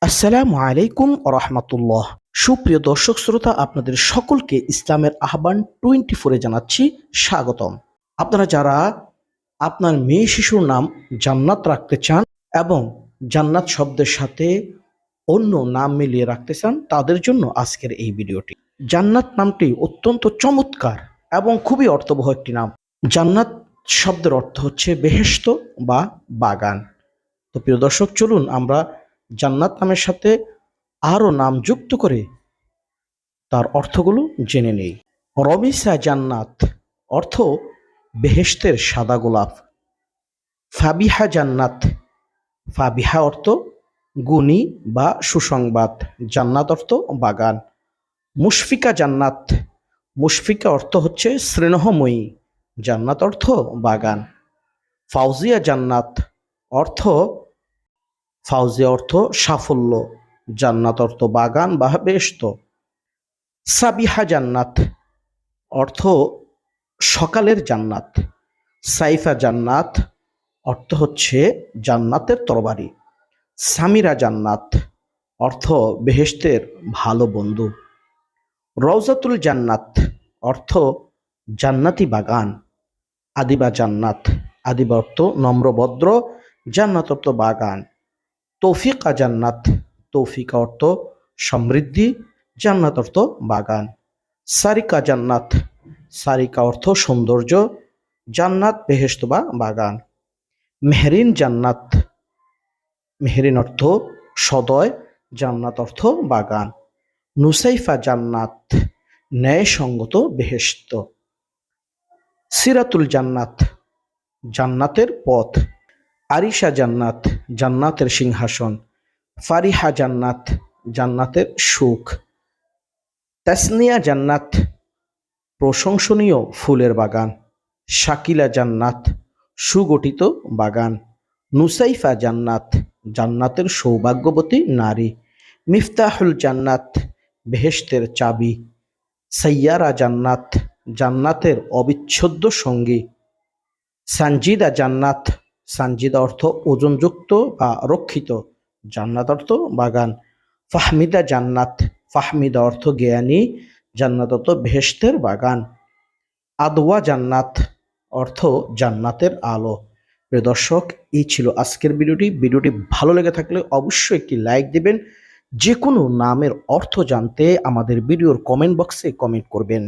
আসসালামু আলাইকুম রহমতুল্লাহ। সুপ্রিয় দর্শক শ্রোতা, আপনাদের সকলকে ইসলামের আহ্বান 24-এ জানাচ্ছি স্বাগতম। আপনারা যারা আপনার মেয়ে শিশুর নাম জান্নাত রাখতে চান এবং জান্নাত শব্দের সাথে অন্য নাম মিলিয়ে রাখতে চান, তাদের জন্য আজকের এই ভিডিওটি। জান্নাত নামটি অত্যন্ত চমৎকার এবং খুবই অর্থবহ একটি নাম। জান্নাত শব্দের অর্থ হচ্ছে বেহেশত বা বাগান। তো প্রিয় দর্শক, চলুন আমরা জান্নাত নামের সাথে আরও নাম যুক্ত করে তার অর্থগুলো জেনে নেই। রমিসা জান্নাত অর্থ বেহেশতের সাদা গোলাপ। ফাবিহা জান্নাত, ফাবিহা অর্থ গুণী বা সুসংবাদ, জান্নাত অর্থ বাগান। মুশফিকা জান্নাত, মুশফিকা অর্থ হচ্ছে স্নেহময়ী, জান্নাত অর্থ বাগান। ফাউজিয়া জান্নাত অর্থ, ফাউজিয়া অর্থ সাফল্য, জান্নাত অর্থ বাগান বা বেহেশত। সাবিহা জান্নাত অর্থ সকালের জান্নাত। সাইফা জান্নাত অর্থ হচ্ছে জান্নাতের তরবারি। সামিরা জান্নাত অর্থ বেহেশতের ভালো বন্ধু। রওজাতুল জান্নাত অর্থ জান্নাতি বাগান। আদিবা জান্নাত, আদিবা অর্থ নম্রভদ্র, জান্নাত অর্থ বাগান। তৌফিকা জান্নাত, তৌফিকা অর্থ সমৃদ্ধি, জান্নাত অর্থ বাগান। সারিকা জান্নাত, সারিকা অর্থ সৌন্দর্য, জান্নাত বেহেশত বা বাগান। মেহরিন জান্নাত, মেহরিন অর্থ সদয়, জান্নাত অর্থ বাগান। নুসাইফা জান্নাত, ন্যায়সঙ্গত বেহেশত। সিরাতুল জান্নাত, জান্নাতের পথ। আরিশা জান্নাত, জান্নাতের সিংহাসন। ফারিহা জান্নাত, জান্নাতের সুখ। তাসনিয়া জান্নাত, প্রশংসনীয় ফুলের বাগান। শাকিলা জান্নাত, সুগঠিত বাগান। নুসাইফা জান্নাত, জান্নাতের সৌভাগ্যবতী নারী। মিফতাহুল জান্নাত, বেহেশতের চাবি। সাইয়ারা জান্নাত, জান্নাতের অবিচ্ছেদ্য সঙ্গী। সানজিদা জান্নাত, সানজিদা অর্থ ওজনযুক্ত বা রক্ষিত, জান্নাত অর্থ বাগান। ফাহমিদা জান্নাত, ফাহমিদা অর্থ জ্ঞানী, জান্নাত অর্থ বেহেশতের বাগান। আদওয়া জান্নাত অর্থ জান্নাতের আলো। প্রিয় দর্শক, এই ছিল আজকের ভিডিওটি। ভিডিওটি ভালো লেগে থাকলে অবশ্যই একটি লাইক দিবেন। যে কোনো নামের অর্থ জানতে আমাদের ভিডিওর কমেন্ট বক্সে কমেন্ট করবেন।